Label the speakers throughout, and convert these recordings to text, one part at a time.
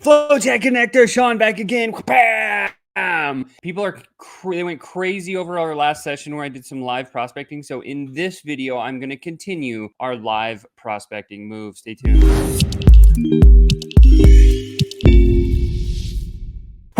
Speaker 1: FlowChat connector, Sean back again. Bam! They went crazy over our last session where I did some live prospecting. So in this video, I'm going to continue our live prospecting move. Stay tuned.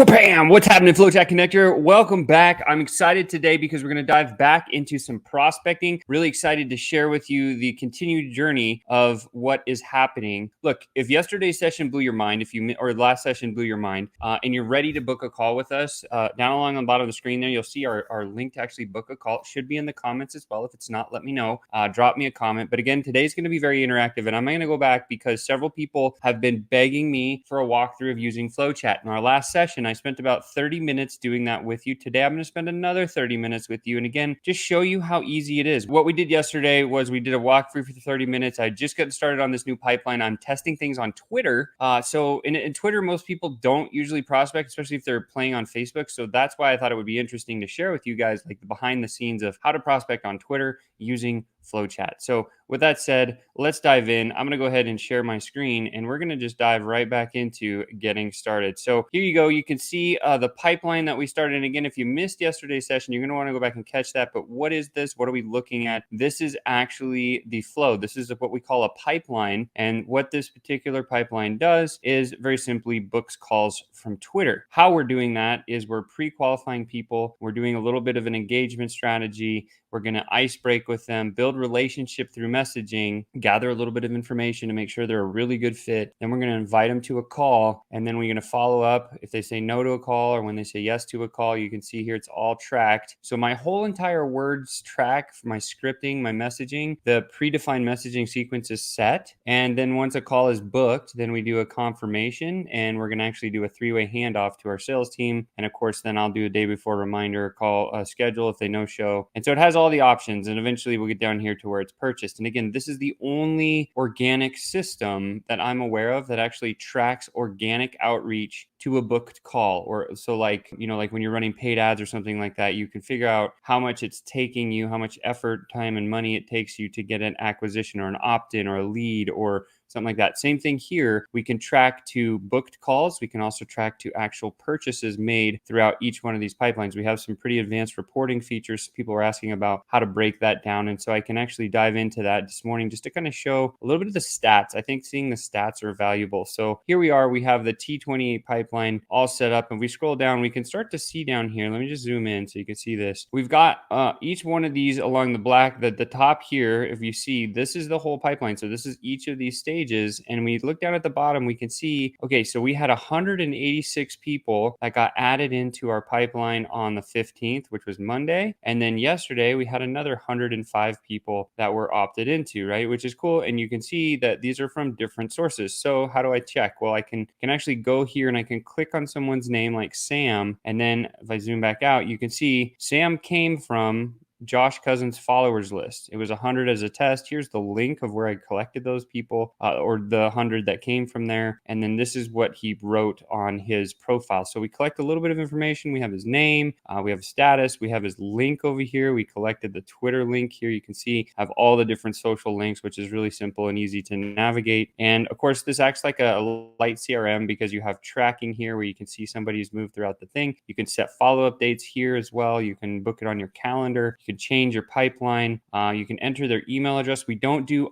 Speaker 1: Bam! What's happening, FlowChat Connector? Welcome back. I'm excited today because we're going to dive back into some prospecting. Really excited to share with you the continued journey of what is happening. Look, if yesterday's session blew your mind, or last session blew your mind, and you're ready to book a call with us, down along on the bottom of the screen there, you'll see our link to actually book a call. It should be in the comments as well. If it's not, let me know. Drop me a comment. But again, today's going to be very interactive, and I'm going to go back because several people have been begging me for a walkthrough of using FlowChat. In our last session, I spent about 30 minutes doing that with you. Today, I'm going to spend another 30 minutes with you. And again, just show you how easy it is. What we did yesterday was we did a walkthrough for 30 minutes. I just got started on this new pipeline. I'm testing things on Twitter. So in Twitter, most people don't usually prospect, especially if they're playing on Facebook. So that's why I thought it would be interesting to share with you guys like the behind the scenes of how to prospect on Twitter using FlowChat. So with that said, let's dive in. I'm going to go ahead and share my screen and we're going to just dive right back into getting started. So here you go. You can see the pipeline that we started. And again, if you missed yesterday's session, you're going to want to go back and catch that. But what is this? What are we looking at? This is actually the flow. This is what we call a pipeline. And what this particular pipeline does is very simply books calls from Twitter. How we're doing that is we're pre-qualifying people. We're doing a little bit of an engagement strategy. We're going to ice break with them, build relationship through messaging, gather a little bit of information to make sure they're a really good fit. Then we're going to invite them to a call, and then we're going to follow up. If they say no to a call or when they say yes to a call, you can see here it's all tracked. So my whole entire words track for my scripting, my messaging, the predefined messaging sequence is set. And then once a call is booked, then we do a confirmation, and we're going to actually do a three-way handoff to our sales team. And of course, then I'll do a day before reminder call schedule if they no show. And so it has all the options, and eventually we'll get down here to where it's purchased. And again, this is the only organic system that I'm aware of that actually tracks organic outreach to a booked call. Or so like when you're running paid ads or something like that, you can figure out how much it's taking you, how much effort, time, and money it takes you to get an acquisition or an opt-in or a lead or something like that. Same thing here. We can track to booked calls. We can also track to actual purchases made throughout each one of these pipelines. We have some pretty advanced reporting features. People were asking about how to break that down. And so I can actually dive into that this morning just to kind of show a little bit of the stats. I think seeing the stats are valuable. So here we are. We have the T28 pipeline all set up. And we scroll down, we can start to see down here. Let me just zoom in so you can see this. We've got each one of these along the top here. If you see, this is the whole pipeline. So this is each of these stages. And we look down at the bottom, we can see, okay, so we had 186 people that got added into our pipeline on the 15th, which was Monday. And then yesterday we had another 105 people that were opted into, right? Which is cool. And you can see that these are from different sources. So how do I check? Well, I can actually go here and I can click on someone's name like Sam. And then if I zoom back out, you can see Sam came from Josh Cousins followers list. It was 100 as a test. Here's the link of where I collected those people or the 100 that came from there. And then this is what he wrote on his profile. So we collect a little bit of information. We have his name, we have his status, we have his link over here. We collected the Twitter link here. You can see I have all the different social links, which is really simple and easy to navigate. And of course, this acts like a light CRM because you have tracking here where you can see somebody's moved throughout the thing. You can set follow-up dates here as well. You can book it on your calendar. You can change your pipeline. You can enter their email address. We don't do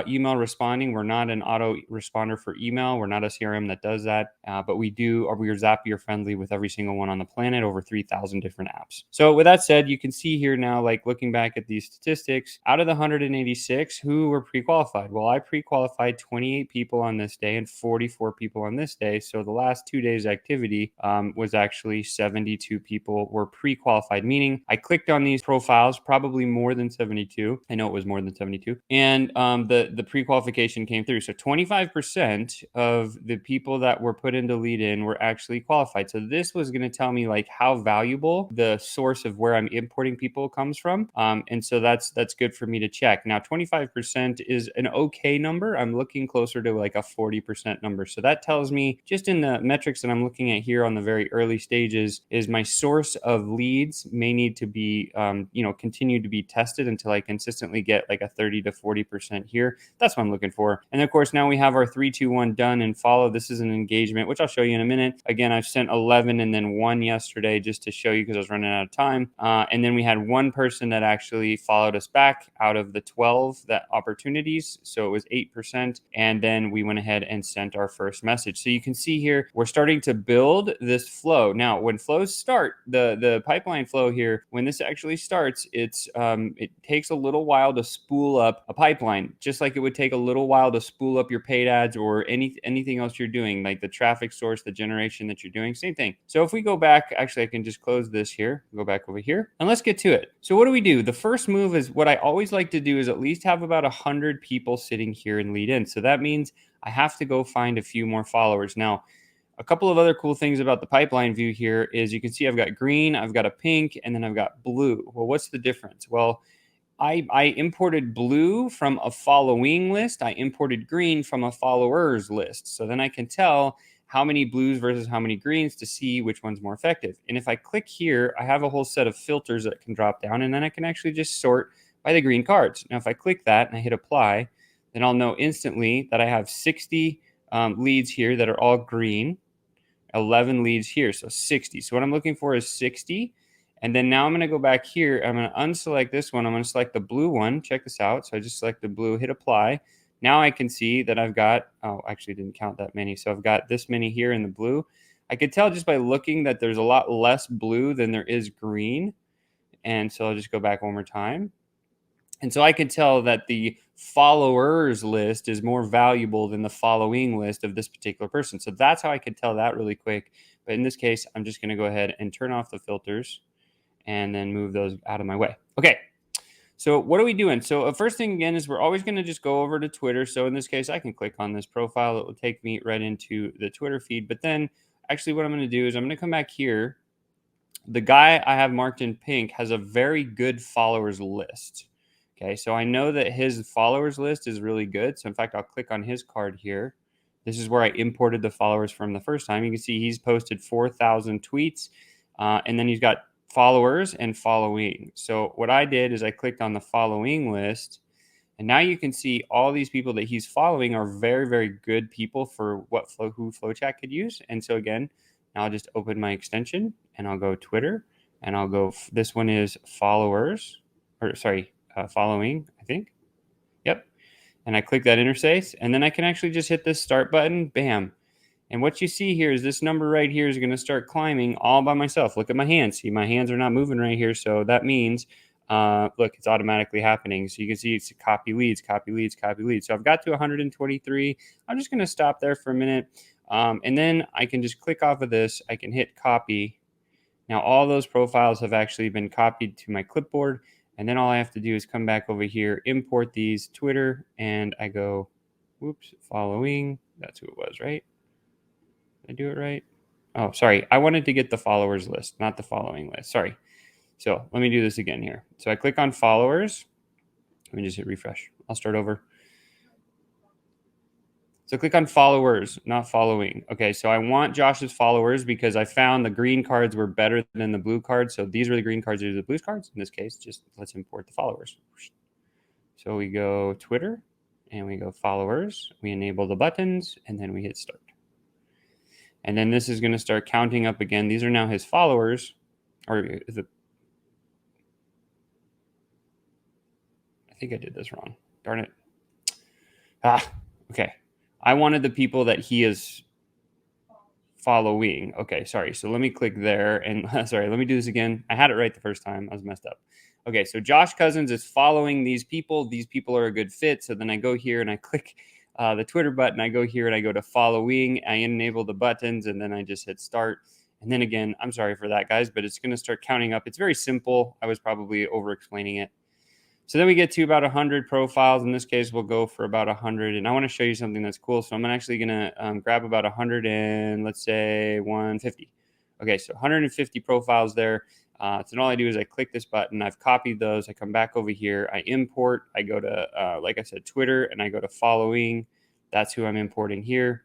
Speaker 1: email responding. We're not an auto responder for email. We're not a CRM that does that, but we are Zapier friendly with every single one on the planet, over 3,000 different apps. So with that said, you can see here now, like looking back at these statistics, out of the 186 who were pre-qualified. Well, I pre-qualified 28 people on this day and 44 people on this day. So the last 2 days activity was actually 72 people were pre-qualified, meaning I clicked on these profiles, probably more than 72. I know it was more than 72. And the pre-qualification came through. So 25% of the people that were put into lead in were actually qualified. So this was going to tell me like how valuable the source of where I'm importing people comes from. And so that's good for me to check. Now, 25% is an okay number. I'm looking closer to like a 40% number. So that tells me just in the metrics that I'm looking at here on the very early stages is my source of leads may need to be, continue to be tested until I consistently get like a 30 to 40% here. here. That's what I'm looking for. And of course, now we have our 3, 2, 1 done and follow. This is an engagement, which I'll show you in a minute. Again, I've sent 11 and then 1 yesterday just to show you because I was running out of time. And then we had one person that actually followed us back out of the 12 that opportunities. So it was 8%. And then we went ahead and sent our first message. So you can see here, we're starting to build this flow. Now, when flows start, the pipeline flow here, when this actually starts, it takes a little while to spool up a pipeline, just like it would take a little while to spool up your paid ads or anything else you're doing, like the traffic source, the generation that you're doing, same thing. So if we go back, actually, I can just close this here, go back over here, and let's get to it. So what do we do? The first move is what I always like to do is at least have about 100 people sitting here and lead in. So that means I have to go find a few more followers. Now, a couple of other cool things about the pipeline view here is you can see I've got green, I've got a pink, and then I've got blue. Well, what's the difference? Well, I imported blue from a following list. I imported green from a followers list. So then I can tell how many blues versus how many greens to see which one's more effective. And if I click here, I have a whole set of filters that can drop down, and then I can actually just sort by the green cards. Now, if I click that and I hit apply, then I'll know instantly that I have 60 leads here that are all green, 11 leads here, so 60. So what I'm looking for is 60. And then now I'm going to go back here. I'm going to unselect this one. I'm going to select the blue one. Check this out. So I just select the blue, hit apply. Now I can see that I've got, oh, actually didn't count that many. So I've got this many here in the blue. I could tell just by looking that there's a lot less blue than there is green. And so I'll just go back one more time. And so I can tell that the followers list is more valuable than the following list of this particular person. So that's how I could tell that really quick. But in this case, I'm just going to go ahead and turn off the filters and then move those out of my way. Okay, so what are we doing? So first thing again is we're always going to just go over to Twitter. So in this case, I can click on this profile. It will take me right into the Twitter feed. But then actually what I'm going to do is I'm going to come back here. The guy I have marked in pink has a very good followers list. Okay, so I know that his followers list is really good. So in fact, I'll click on his card here. This is where I imported the followers from the first time. You can see he's posted 4,000 tweets, and then he's got followers and following. So what I did is I clicked on the following list, and now you can see all these people that he's following are very, very good people for who FlowChat could use. And so again, now I'll just open my extension and I'll go Twitter and I'll go, this one is followers, or sorry, following, I think. Yep. And I click that interface, and then I can actually just hit this start button, bam. And what you see here is this number right here is going to start climbing all by myself. Look at my hands. See, my hands are not moving right here. So that means, look, it's automatically happening. So you can see it's copy leads, copy leads, copy leads. So I've got to 123. I'm just going to stop there for a minute. And then I can just click off of this. I can hit copy. Now all those profiles have actually been copied to my clipboard. And then all I have to do is come back over here, import these Twitter, and I go, whoops, following. That's who it was, right? Did I do it right? Oh, sorry. I wanted to get the followers list, not the following list. Sorry. So let me do this again here. So I click on followers. Let me just hit refresh. I'll start over. So click on followers, not following. Okay, so I want Josh's followers because I found the green cards were better than the blue cards. So these were the green cards, these are the blue cards. In this case, just let's import the followers. So we go Twitter and we go followers. We enable the buttons and then we hit start. And then this is going to start counting up again. These are now his followers. Or is it? I think I did this wrong. Darn it. Okay. I wanted the people that he is following. Okay, sorry. So let me click there. And sorry, let me do this again. I had it right the first time. I was messed up. Okay, so Josh Cousins is following these people. These people are a good fit. So then I go here and I click the Twitter button. I go here and I go to following. I enable the buttons and then I just hit start. And then again, I'm sorry for that, guys, but it's going to start counting up. It's very simple. I was probably over explaining it. So then we get to about 100 profiles. In this case, we'll go for about 100. And I want to show you something that's cool. So I'm actually going to grab about 100 and let's say 150. Okay, so 150 profiles there. So all I do is I click this button. I've copied those. I come back over here. I import. I go to, like I said, Twitter, and I go to following. That's who I'm importing here.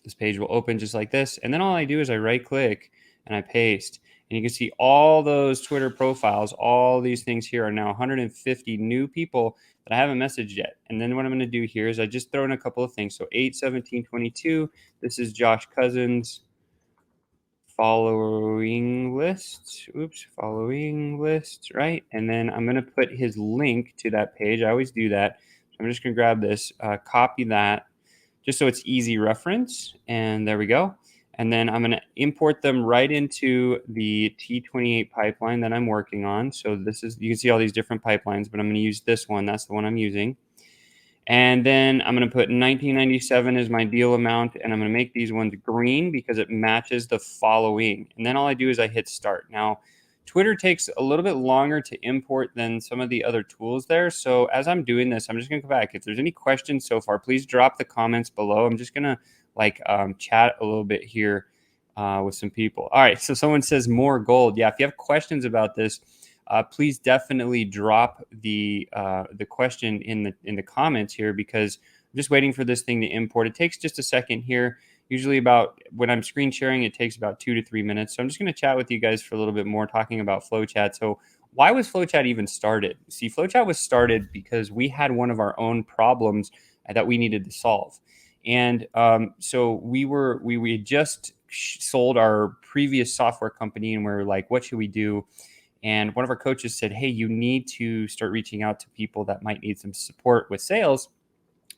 Speaker 1: This page will open just like this. And then all I do is I right click and I paste. And you can see all those Twitter profiles, all these things here are now 150 new people that I haven't messaged yet. And then what I'm going to do here is I just throw in a couple of things. So 8/17/22, this is Josh Cousins following list. Oops, following list, right? And then I'm going to put his link to that page. I always do that. So I'm just going to grab this, copy that, just so it's easy reference. And there we go. And then I'm going to import them right into the T28 pipeline that I'm working on. So this is, you can see all these different pipelines, but I'm going to use this one. That's the one I'm using. And then I'm going to put 1997 as my deal amount, and I'm going to make these ones green because it matches the following. And then all I do is I hit start. Now, Twitter takes a little bit longer to import than some of the other tools there. So as I'm doing this, I'm just going to go back. If there's any questions so far, please drop the comments below. I'm just going to chat a little bit here with some people. All right. So someone says more gold. Yeah. If you have questions about this, please definitely drop the question in the comments here, because I'm just waiting for this thing to import. It takes just a second here. Usually about, when I'm screen sharing, it takes about 2 to 3 minutes. So I'm just going to chat with you guys for a little bit more, talking about FlowChat. So why was FlowChat even started? See, FlowChat was started because we had one of our own problems that we needed to solve. And so we had just sold our previous software company, and we were like, what should we do? And one of our coaches said, hey, you need to start reaching out to people that might need some support with sales.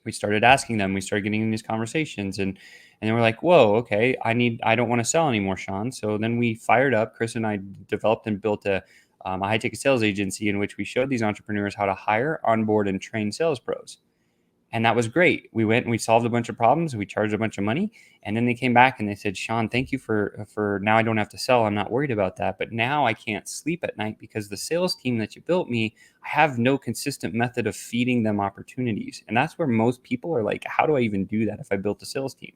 Speaker 1: We started asking them, we started getting in these conversations, and then we're like, whoa, okay, I don't want to sell anymore, Sean. So then we fired up. Chris and I developed and built a high-ticket sales agency in which we showed these entrepreneurs how to hire, onboard, and train sales pros. And that was great. We went and we solved a bunch of problems. We charged a bunch of money. And then they came back and they said, Sean, thank you for now I don't have to sell. I'm not worried about that. But now I can't sleep at night because the sales team that you built me, I have no consistent method of feeding them opportunities. And that's where most people are like, how do I even do that if I built a sales team?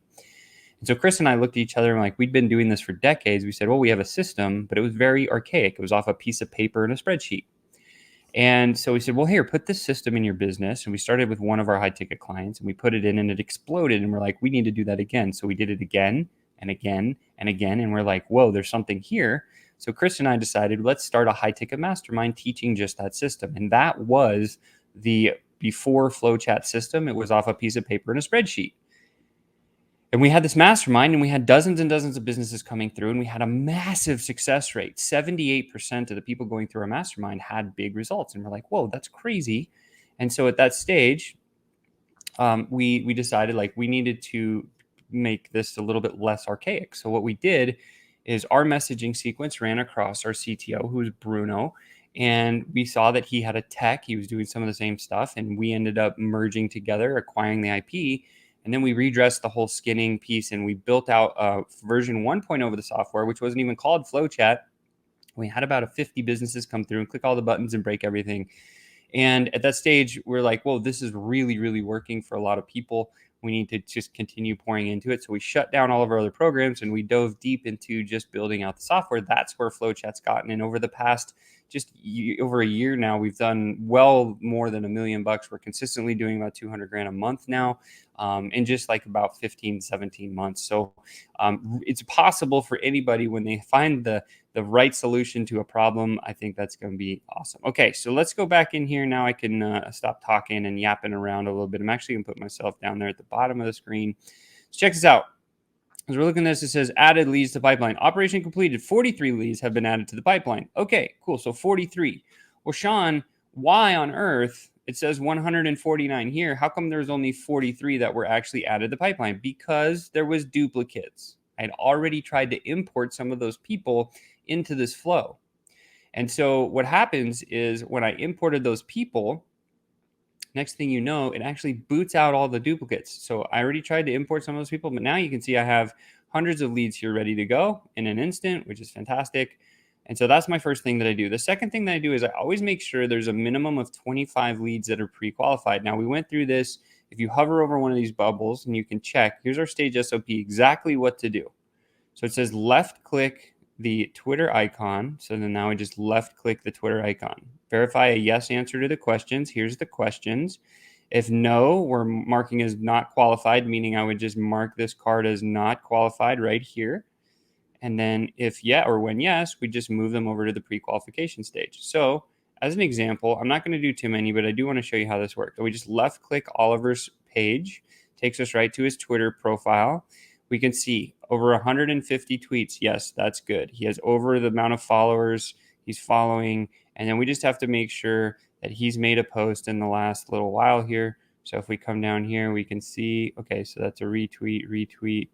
Speaker 1: And so Chris and I looked at each other and like, we'd been doing this for decades. We said, well, we have a system, but it was very archaic. It was off a piece of paper and a spreadsheet. And so we said, well, here, put this system in your business. And we started with one of our high ticket clients and we put it in and it exploded. And we're like, we need to do that again. So we did it again and again and again. And we're like, whoa, there's something here. So Chris and I decided, let's start a high ticket mastermind teaching just that system. And that was the before FlowChat system. It was off a piece of paper and a spreadsheet. And we had this mastermind and we had dozens and dozens of businesses coming through, and we had a massive success rate. 78% of the people going through our mastermind had big results. And we're like, whoa, that's crazy. And so at that stage, we decided like we needed to make this a little bit less archaic. So what we did is our messaging sequence ran across our CTO, who was Bruno. And we saw that he had a tech. He was doing some of the same stuff. And we ended up merging together, acquiring the IP. And then we redressed the whole skinning piece and we built out version 1.0 of the software, which wasn't even called FlowChat. We had about 50 businesses come through and click all the buttons and break everything. And at that stage, we're like, whoa, this is really, really working for a lot of people. We need to just continue pouring into it. So we shut down all of our other programs and we dove deep into just building out the software. That's where FlowChat's gotten. And over the past over a year now, we've done well more than $1 million. We're consistently doing about 200 grand a month now, in just like about 15, 17 months. So it's possible for anybody when they find the right solution to a problem. I think that's going to be awesome. Okay, so let's go back in here. Now I can stop talking and yapping around a little bit. I'm actually going to put myself down there at the bottom of the screen. So check this out. As we're looking at this, it says added leads to pipeline. Operation completed. 43 leads have been added to the pipeline. Okay, cool. So 43. Well, Sean, why on earth it says 149 here? How come there's only 43 that were actually added to the pipeline? Because there was duplicates. I'd already tried to import some of those people into this flow. And so what happens is when I imported those people, next thing you know, it actually boots out all the duplicates. So I already tried to import some of those people, but now you can see I have hundreds of leads here ready to go in an instant, which is fantastic. And so that's my first thing that I do. The second thing that I do is I always make sure there's a minimum of 25 leads that are pre-qualified. Now we went through this. If you hover over one of these bubbles and you can check, here's our stage SOP, exactly what to do. So it says left click the Twitter icon. So then now I just left click the Twitter icon. Verify a yes answer to the questions. Here's the questions. If no, we're marking as not qualified, meaning I would just mark this card as not qualified right here. And then if yeah or when yes, we just move them over to the pre-qualification stage. So as an example, I'm not going to do too many, but I do want to show you how this works. So we just left click Oliver's page, takes us right to his Twitter profile. We can see over 150 tweets. Yes, that's good. He has over the amount of followers he's following. And then we just have to make sure that he's made a post in the last little while here. So if we come down here, we can see, okay, so that's a retweet.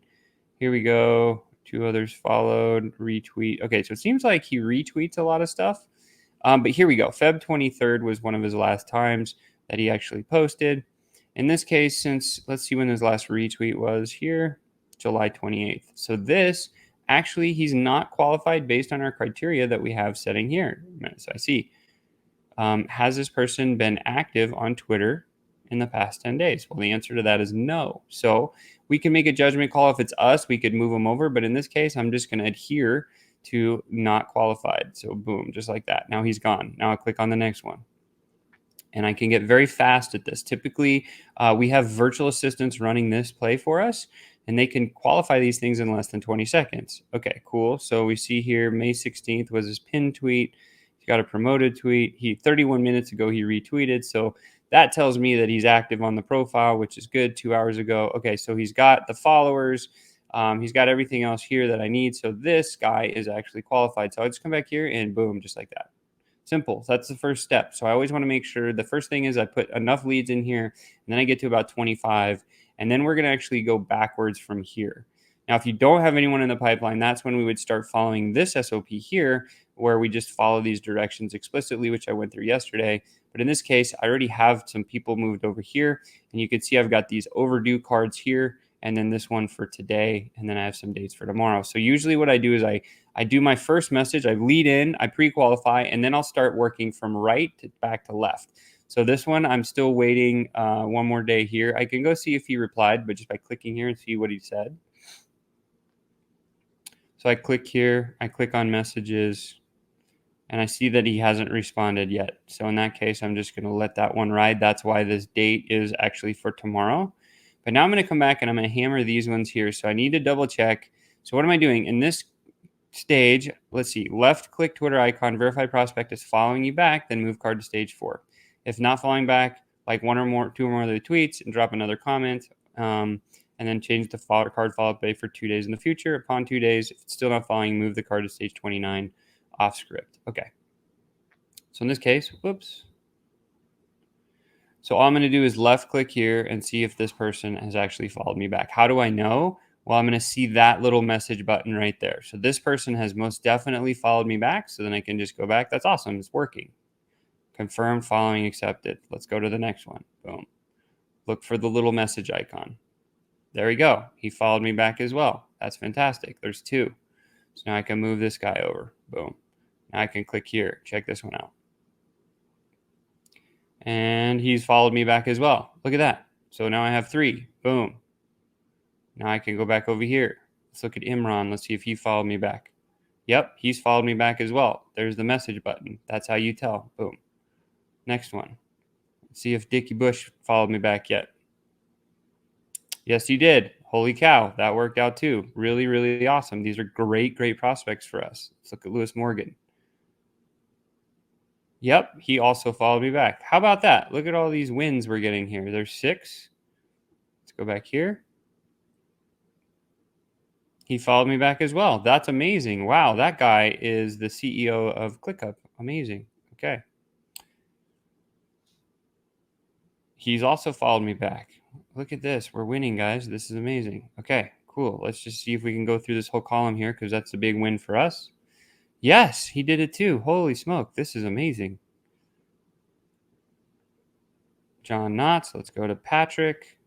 Speaker 1: Here we go. 2 others followed, retweet. Okay, so it seems like he retweets a lot of stuff. But here we go. Feb 23rd was one of his last times that he actually posted. In this case, since let's see when his last retweet was here, July 28th. So this actually, he's not qualified based on our criteria that we have setting here. So I see. Has this person been active on Twitter in the past 10 days? Well, the answer to that is no. So we can make a judgment call. If it's us, we could move them over. But in this case, I'm just going to adhere to not qualified. So boom, just like that. Now he's gone. Now I click on the next one. And I can get very fast at this. Typically, we have virtual assistants running this play for us, and they can qualify these things in less than 20 seconds. Okay, cool. So we see here May 16th was his pinned tweet. He got a promoted tweet. 31 minutes ago, he retweeted. So that tells me that he's active on the profile, which is good. 2 hours ago. Okay, so he's got the followers. He's got everything else here that I need. So this guy is actually qualified. So I just come back here and boom, just like that. Simple. So that's the first step. So I always want to make sure the first thing is I put enough leads in here, and then I get to about 25, and then we're going to actually go backwards from here. Now, if you don't have anyone in the pipeline, that's when we would start following this SOP here, where we just follow these directions explicitly, which I went through yesterday. But in this case, I already have some people moved over here, and you can see I've got these overdue cards here, and then this one for today, and then I have some dates for tomorrow. So usually what I do is I do my first message, I lead in, I pre-qualify, and then I'll start working from right to back to left. So this one, I'm still waiting one more day here. I can go see if he replied, but just by clicking here and see what he said. So I click here, I click on messages, and I see that he hasn't responded yet. So in that case, I'm just going to let that one ride. That's why this date is actually for tomorrow. But now I'm going to come back and I'm going to hammer these ones here. So I need to double check. So what am I doing? In this stage, let's see, left click Twitter icon, verified prospect is following you back, then move card to stage 4. If not following back, like 2 or more of the tweets and drop another comment, and then change the card follow-up day for 2 days in the future. Upon 2 days, if it's still not following, move the card to stage 29 off script. Okay. So in this case, whoops. So all I'm going to do is left click here and see if this person has actually followed me back. How do I know? Well, I'm going to see that little message button right there. So this person has most definitely followed me back. So then I can just go back. That's awesome. It's working. Confirmed, following, accepted. Let's go to the next one. Boom. Look for the little message icon. There we go. He followed me back as well. That's fantastic. There's 2. So now I can move this guy over. Boom. Now I can click here. Check this one out. And he's followed me back as well. Look at that. So now I have 3. Boom. Now I can go back over here. Let's look at Imran. Let's see if he followed me back. Yep, he's followed me back as well. There's the message button. That's how you tell. Boom. Next one. Let's see if Dickie Bush followed me back yet. Yes, he did. Holy cow. That worked out too. Really, really awesome. These are great, great prospects for us. Let's look at Lewis Morgan. Yep, he also followed me back. How about that? Look at all these wins we're getting here. There's 6. Let's go back here. He followed me back as well. That's amazing. Wow, that guy is the CEO of ClickUp. Amazing. Okay. He's also followed me back. Look at this. We're winning, guys. This is amazing. Okay, cool. Let's just see if we can go through this whole column here because that's a big win for us. Yes, he did it too. Holy smoke. This is amazing. John Knotts. Let's go to Patrick.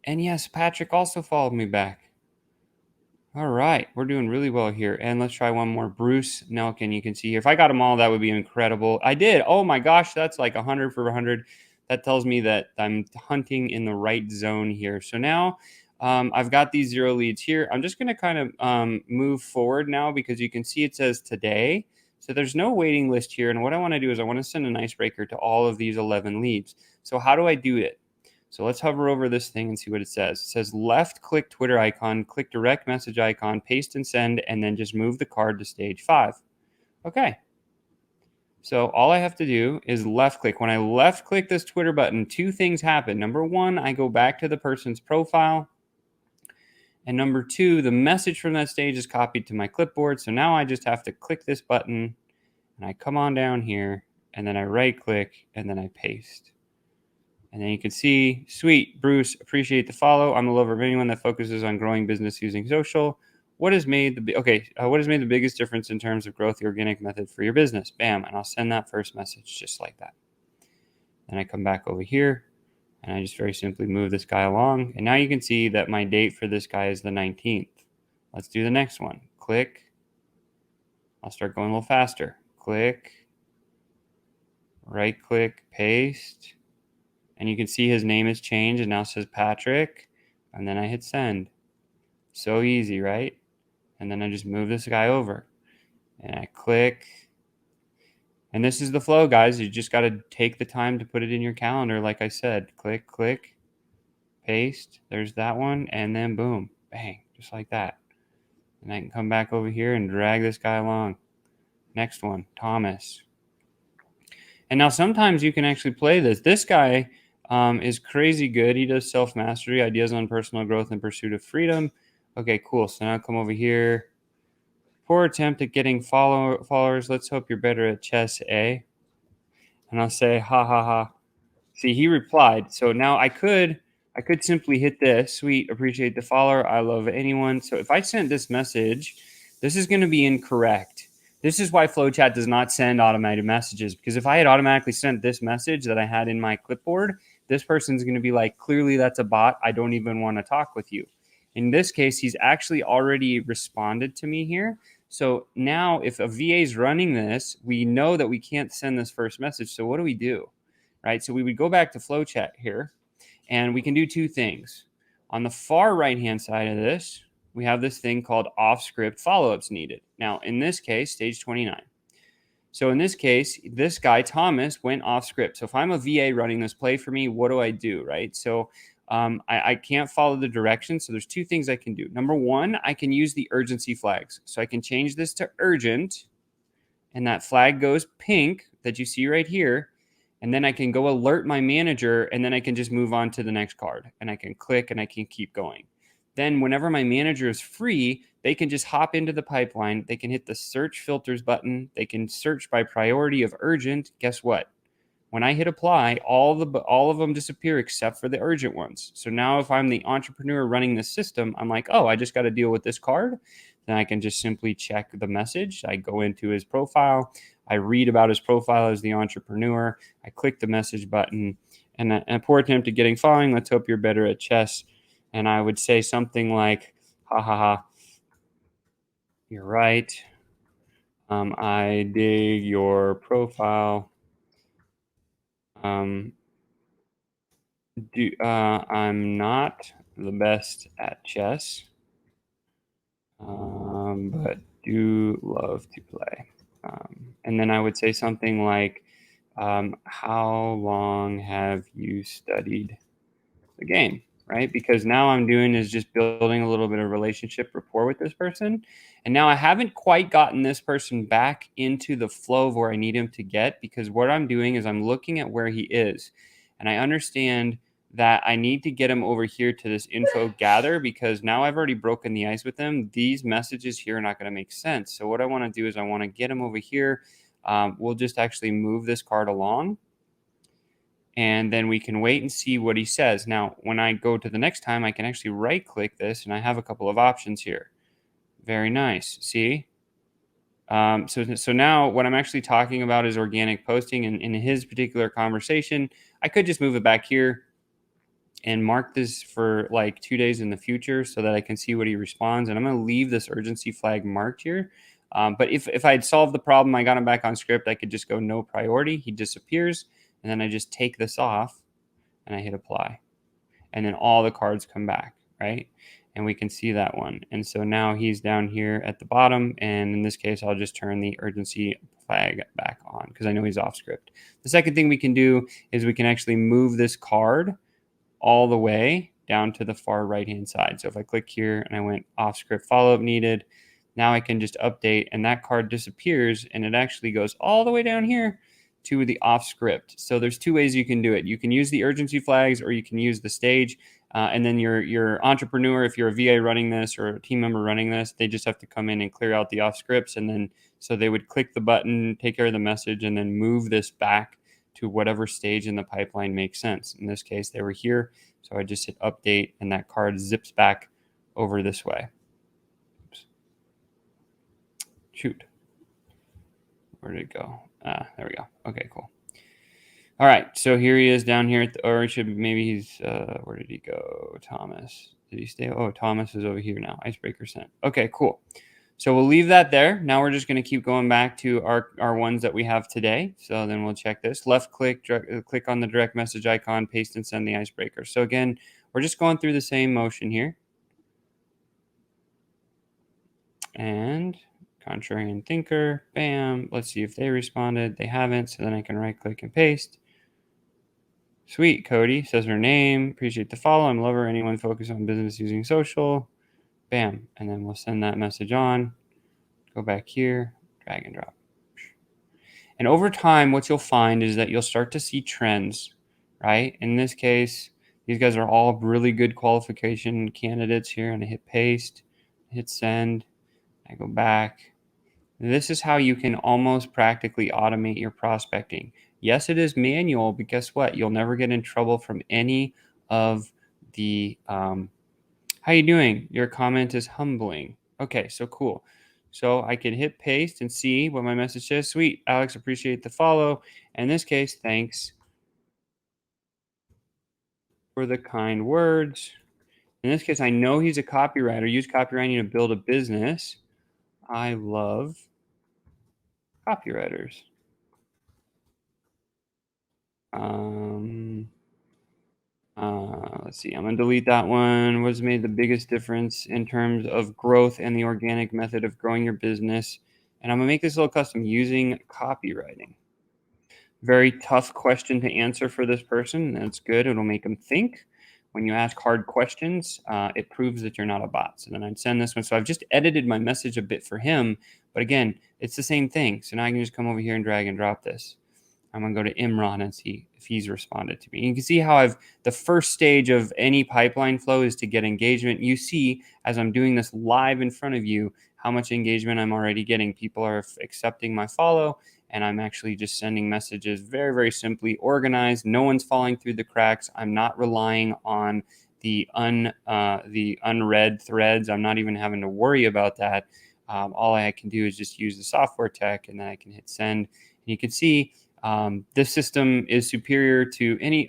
Speaker 1: And yes, Patrick also followed me back. All right, we're doing really well here. And let's try one more. Bruce Nelkin, you can see here. If I got them all, that would be incredible. I did. Oh my gosh, that's like 100 for 100. That tells me that I'm hunting in the right zone here. So now I've got these 0 leads here. I'm just going to kind of move forward now because you can see it says today. So there's no waiting list here. And what I want to do is I want to send an icebreaker to all of these 11 leads. So how do I do it? So let's hover over this thing and see what it says. It says left click Twitter icon, click direct message icon, paste and send, and then just move the card to stage 5. Okay. So all I have to do is left click. When I left click this Twitter button, 2 things happen. Number 1, I go back to the person's profile. And number 2, the message from that stage is copied to my clipboard. So now I just have to click this button and I come on down here and then I right click and then I paste. And then you can see, sweet, Bruce, appreciate the follow. I'm the lover of anyone that focuses on growing business using social. What has made the biggest difference in terms of growth, the organic method for your business? Bam, and I'll send that first message just like that. Then I come back over here and I just very simply move this guy along. And now you can see that my date for this guy is the 19th. Let's do the next one. Click. I'll start going a little faster. Click, right click, paste. And you can see his name has changed and now says Patrick. And then I hit send. So easy, right? And then I just move this guy over. And I click. And this is the flow, guys. You just got to take the time to put it in your calendar. Like I said, click, click, paste. There's that one. And then boom, bang, just like that. And I can come back over here and drag this guy along. Next one, Thomas. And now sometimes you can actually play this. This guy is crazy good. He does self-mastery, ideas on personal growth and pursuit of freedom. Okay, cool. So now come over here. Poor attempt at getting followers. Let's hope you're better at chess, eh? And I'll say, ha, ha, ha. See, he replied. So now I could simply hit this. Sweet, appreciate the follower. I love anyone. So if I sent this message, this is going to be incorrect. This is why FlowChat does not send automated messages, because if I had automatically sent this message that I had in my clipboard, this person's going to be like, clearly that's a bot. I don't even want to talk with you. In this case, he's actually already responded to me here. So now if a VA is running this, we know that we can't send this first message. So what do we do? Right? So we would go back to FlowChat here, and we can do 2 things. On the far right-hand side of this, we have this thing called off-script follow-ups needed. Now, in this case, stage 29. So in this case, this guy, Thomas, went off script. So if I'm a VA running this play for me, what do I do, right? So I can't follow the directions. So there's 2 things I can do. Number 1, I can use the urgency flags. So I can change this to urgent, and that flag goes pink that you see right here. And then I can go alert my manager, and then I can just move on to the next card. And I can click, and I can keep going. Then whenever my manager is free, they can just hop into the pipeline. They can hit the search filters button. They can search by priority of urgent. Guess what? When I hit apply, all of them disappear except for the urgent ones. So now if I'm the entrepreneur running the system, I'm like, oh, I just got to deal with this card. Then I can just simply check the message. I go into his profile. I read about his profile as the entrepreneur. I click the message button, and a poor attempt at getting following. Let's hope you're better at chess. And I would say something like, ha ha ha, you're right. I dig your profile. I'm not the best at chess, but do love to play. And then I would say something like, how long have you studied the game? Right? Because now I'm doing is just building a little bit of relationship rapport with this person. And now I haven't quite gotten this person back into the flow of where I need him to get, because what I'm doing is I'm looking at where he is. And I understand that I need to get him over here to this info gather, because now I've already broken the ice with him. These messages here are not going to make sense. So what I want to do is I want to get him over here. We'll just actually move this card along, and then we can wait and see what he says. Now, when I go to the next time, I can actually right click this, and I have a couple of options here. Very nice. See? So now what I'm actually talking about is organic posting. And in his particular conversation, I could just move it back here and mark this for like 2 days in the future so that I can see what he responds. And I'm going to leave this urgency flag marked here. But if I'd solved the problem, I got him back on script, I could just go no priority. He disappears. And then I just take this off and I hit apply. And then all the cards come back, right? And we can see that one. And so now he's down here at the bottom. And in this case, I'll just turn the urgency flag back on because I know he's off script. The second thing we can do is we can actually move this card all the way down to the far right-hand side. So if I click here and I went off script follow-up needed, now I can just update and that card disappears and it actually goes all the way down here to the off script. So there's two ways you can do it. You can use the urgency flags or you can use the stage. And then your entrepreneur, if you're a VA running this or a team member running this, they just have to come in and clear out the off scripts. And then so they would click the button, take care of the message, and then move this back to whatever stage in the pipeline makes sense. In this case, they were here. So I just hit update and that card zips back over this way. Oops. Shoot. Where did it go? There we go. Okay, cool. All right, so here he is down here, or it should maybe he's, where did he go? Thomas. Did he stay? Oh, Thomas is over here now. Icebreaker sent. Okay, cool. So we'll leave that there. Now we're just going to keep going back to our ones that we have today. So then we'll check this. Left click, click on the direct message icon, paste and send the icebreaker. So again, we're just going through the same motion here. And contrarian thinker, bam. Let's see if they responded. They haven't, so then I can right click and paste. Sweet, Cody says her name. Appreciate the follow. I'm lover. Anyone focused on business using social. Bam. And then we'll send that message on. Go back here, drag and drop. And over time, what you'll find is that you'll start to see trends, right? In this case, these guys are all really good qualification candidates here. And I hit paste, hit send. I go back. This is how you can almost practically automate your prospecting. Yes, it is manual, but guess what? You'll never get in trouble from any of the, how you doing? Your comment is humbling. Okay, so cool. So I can hit paste and see what my message says. Sweet, Alex, appreciate the follow. In this case, thanks for the kind words. In this case, I know he's a copywriter. Use copywriting to build a business. I love copywriters. Let's see. I'm going to delete that one. What's made the biggest difference in terms of growth and the organic method of growing your business? And I'm going to make this a little custom using copywriting. Very tough question to answer for this person. That's good. It'll make them think. When you ask hard questions, it proves that you're not a bot. So then I'd send this one. So I've just edited my message a bit for him. But again, it's the same thing. So now I can just come over here and drag and drop this. I'm going to go to Imran and see if he's responded to me. You can see how the first stage of any pipeline flow is to get engagement. You see, as I'm doing this live in front of you, how much engagement I'm already getting. People are accepting my follow, and I'm actually just sending messages very, very simply organized. No one's falling through the cracks. I'm not relying on the unread threads. I'm not even having to worry about that. All I can do is just use the software tech, and then I can hit send. And you can see this system is superior to any,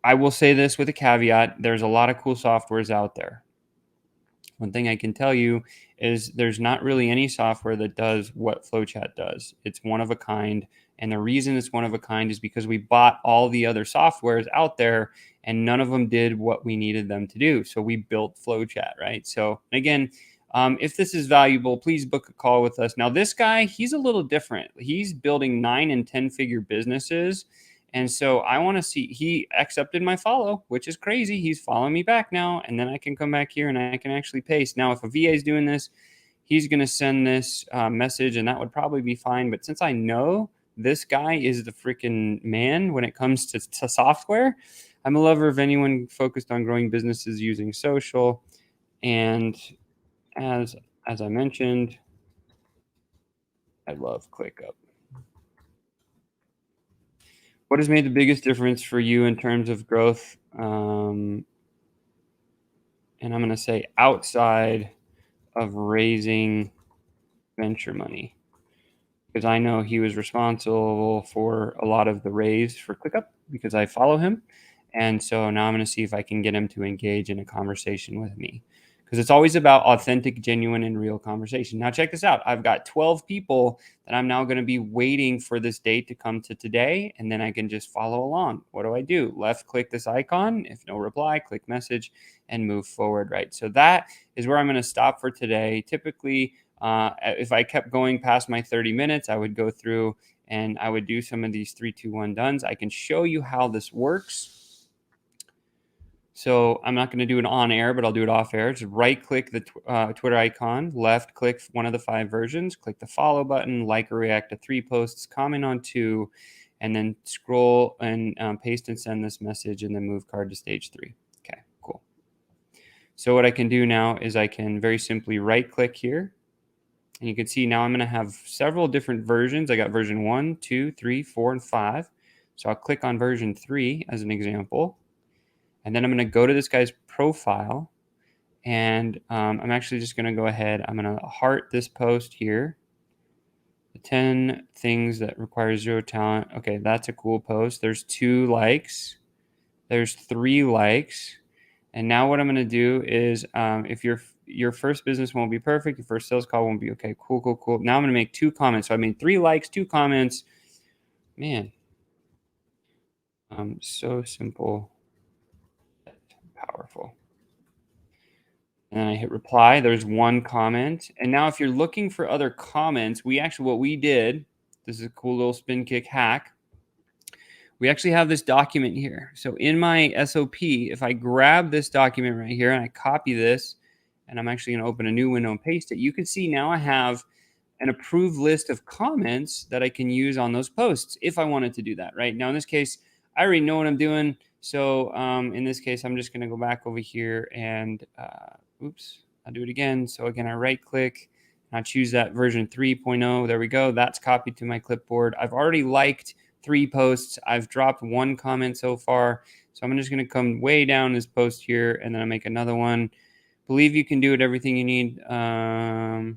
Speaker 1: I will say this with a caveat. There's a lot of cool softwares out there. One thing I can tell you is there's not really any software that does what FlowChat does. It's one of a kind. And the reason it's one of a kind is because we bought all the other softwares out there and none of them did what we needed them to do. So we built FlowChat, right? So again, if this is valuable, please book a call with us. Now, this guy, he's a little different. He's building 9 and 10-figure businesses. And so I want to see, he accepted my follow, which is crazy. He's following me back now. And then I can come back here and I can actually paste. Now, if a VA is doing this, he's going to send this message and that would probably be fine. But since I know this guy is the freaking man when it comes to software, I'm a lover of anyone focused on growing businesses using social. And as I mentioned, I love ClickUp. What has made the biggest difference for you in terms of growth? And I'm going to say outside of raising venture money, because I know he was responsible for a lot of the raise for ClickUp because I follow him. And so now I'm going to see if I can get him to engage in a conversation with me, because it's always about authentic, genuine, and real conversation. Now, check this out. I've got 12 people that I'm now going to be waiting for this date to come to today, and then I can just follow along. What do? Left click this icon. If no reply, click message and move forward, right? So that is where I'm going to stop for today. Typically, if I kept going past my 30 minutes, I would go through and I would do some of these 3, 2, 1 dones. I can show you how this works. So I'm not going to do it on air, but I'll do it off air. Just right click the Twitter icon, left click one of the 5 versions, click the follow button, like or react to 3 posts, comment on 2, and then scroll and paste and send this message and then move card to stage 3. Okay, cool. So what I can do now is I can very simply right click here. And you can see now I'm going to have several different versions. I got version 1, 2, 3, 4, and 5. So I'll click on version 3 as an example. And then I'm going to go to this guy's profile. And I'm actually just going to go ahead. I'm going to heart this post here. The 10 things that require 0 talent. Okay, that's a cool post. There's 2 likes. There's 3 likes. And now what I'm going to do is if your first business won't be perfect, your first sales call won't be okay. Cool. Now I'm going to make 2 comments. So I made 3 likes, 2 comments. Man, so simple, powerful. And then I hit reply. There's 1 comment. And now if you're looking for other comments, what we did, this is a cool little spin kick hack. We actually have this document here. So in my SOP, if I grab this document right here and I copy this, and I'm actually going to open a new window and paste it, you can see now I have an approved list of comments that I can use on those posts if I wanted to do that, right? Now, in this case, I already know what I'm doing. So in this case, I'm just going to go back over here and, oops, I'll do it again. So again, I right click, I choose that version 3.0. There we go. That's copied to my clipboard. I've already liked 3 posts. I've dropped 1 comment so far. So I'm just going to come way down this post here, and then I make another one. Believe you can do it, everything you need. I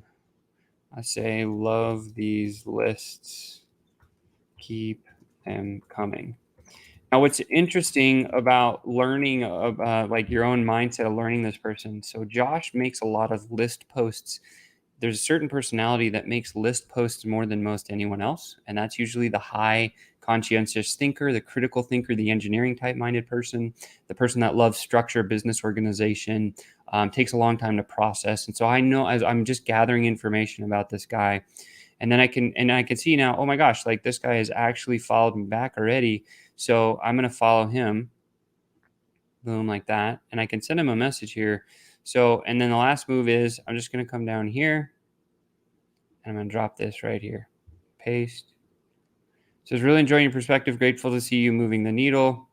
Speaker 1: say, love these lists. Keep them coming. Now, what's interesting about learning of like your own mindset of learning this person. So Josh makes a lot of list posts. There's a certain personality that makes list posts more than most anyone else. And that's usually the high conscientious thinker, the critical thinker, the engineering type minded person, the person that loves structure, business organization, takes a long time to process. And so I know as I'm just gathering information about this guy, and then I can see now, oh my gosh, like this guy has actually followed me back already. So I'm going to follow him. Boom, like that. And I can send him a message here. So, and then the last move is I'm just going to come down here and I'm going to drop this right here. Paste. So it's really enjoying your perspective. Grateful to see you moving the needle.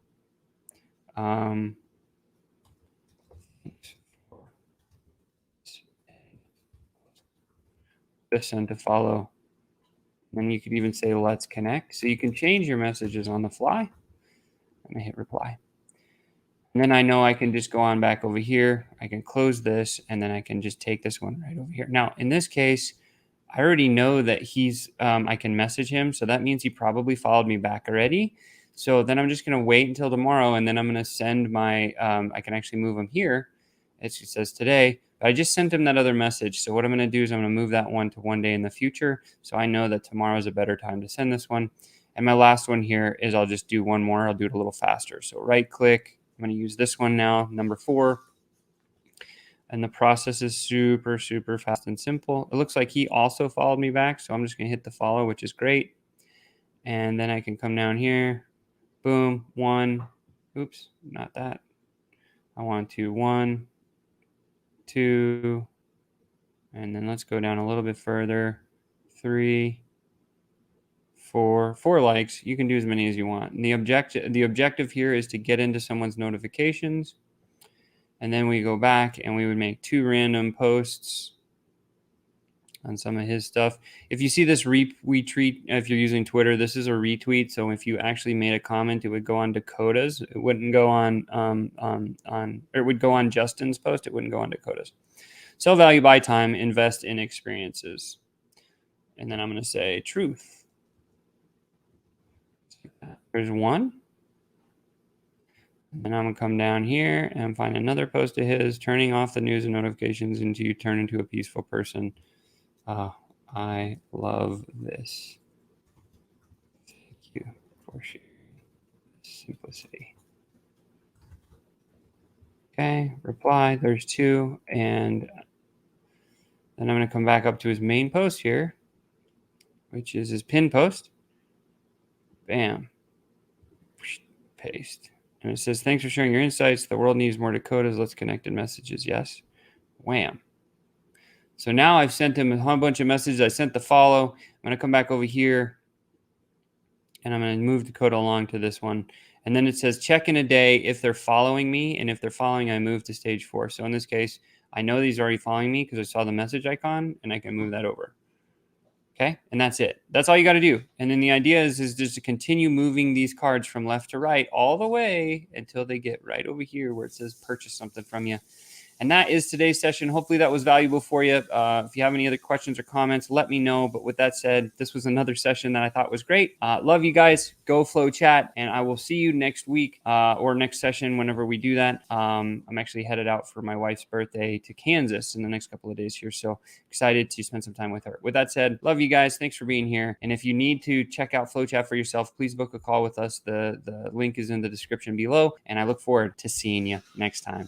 Speaker 1: Listen to follow. And you could even say, let's connect. So you can change your messages on the fly. I'm going to hit reply. And then I know I can just go on back over here. I can close this, and then I can just take this one right over here. Now, in this case, I already know that I can message him. So that means he probably followed me back already. So then I'm just going to wait until tomorrow, and then I'm going to send my, I can actually move him here. It says today, but I just sent him that other message. So what I'm going to do is I'm going to move that one to one day in the future. So I know that tomorrow is a better time to send this one. And my last one here is I'll just do one more. I'll do it a little faster. So right click. I'm going to use this one now, number 4. And the process is super, super fast and simple. It looks like he also followed me back. So I'm just going to hit the follow, which is great. And then I can come down here. Boom. 1. Oops, not that. I want to 1, 2. And then let's go down a little bit further. 3, 4 likes. You can do as many as you want. And the objective here is to get into someone's notifications. And then we go back and we would make 2 random posts on some of his stuff. If you see this retweet, if you're using Twitter, this is a retweet. So if you actually made a comment, it would go on Dakota's. It wouldn't go on or it would go on Justin's post. It wouldn't go on Dakota's. Sell value, buy time, invest in experiences. And then I'm going to say truth. There's 1. And I'm going to come down here and find another post of his, turning off the news and notifications until you turn into a peaceful person. I love this. Thank you for sharing simplicity. Okay, reply. There's 2. And then I'm going to come back up to his main post here, which is his pin post. Bam. Paste. And it says, thanks for sharing your insights. The world needs more Dakotas. Let's connect in messages. Yes. Wham. So now I've sent him a whole bunch of messages. I sent the follow. I'm going to come back over here and I'm going to move Dakota along to this one. And then it says check in a day if they're following me. And if they're following, I move to stage 4. So in this case, I know he's already following me because I saw the message icon and I can move that over. Okay. And that's it. That's all you got to do. And then the idea is just to continue moving these cards from left to right all the way until they get right over here where it says purchase something from you. And that is today's session. Hopefully that was valuable for you. If you have any other questions or comments, let me know. But with that said, this was another session that I thought was great. Love you guys. Go FlowChat. And I will see you next week or next session whenever we do that. I'm actually headed out for my wife's birthday to Kansas in the next couple of days here. So excited to spend some time with her. With that said, love you guys. Thanks for being here. And if you need to check out FlowChat for yourself, please book a call with us. The link is in the description below. And I look forward to seeing you next time.